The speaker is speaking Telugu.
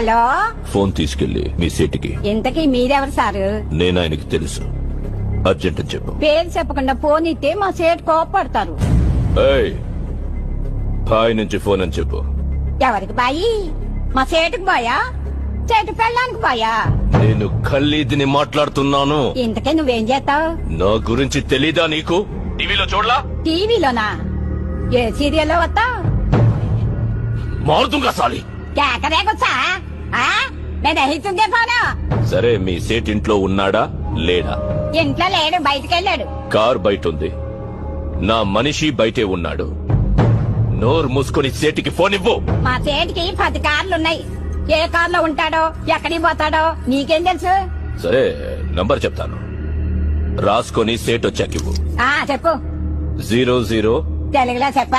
హలో, ఫోన్ తీసుకెళ్లి మీ సీటుకి. ఇంతకీ మీరెవరు సారు? నేను ఆయనకి తెలుసు. అర్జెంట్ అని చెప్పు. పేరు చెప్పకుండా ఫోన్ ఇస్తే మా సేటు కోపడతారు. ఏయ్, బాయ్ నుంచి ఫోన్ అని చెప్పు. ఎవరికి బాయి? మా సేటుకు బాయా? సేటు పెళ్ళానికి బాయా? నేను ఖల్లీదిని మాట్లాడుతున్నాను. ఇంతకే నువ్వేం చేస్తావు? నా గురించి తెలీదా నీకు? టీవీలో చూడలా? టీవీలోనా? ఏ సీరియల్లో వస్తావు? మారుతుంగా సాలి. కేకరేకొచ్చా? నేను అహితుందే ఫోను. సరే, మీ సేట్ ఇంట్లో ఉన్నాడా లేడా? ఇంట్లో లేడు, బయటకెళ్ళాడు. కార్ బయట ఉంది. నా మనిషి బయటే ఉన్నాడు. నోరు మూసుకొని సేటికి ఫోన్ ఇవ్వు. మా సేటికి 10 కార్లున్నాయి. ఏ కార్లో ఉంటాడో, ఎక్కడికి పోతాడో నీకేం తెలుసు? సరే, నంబర్ చెప్తాను, రాసుకొని సేట్ వచ్చాకివ్వు. చెప్పు. 00 తెలుగులో చెప్ప.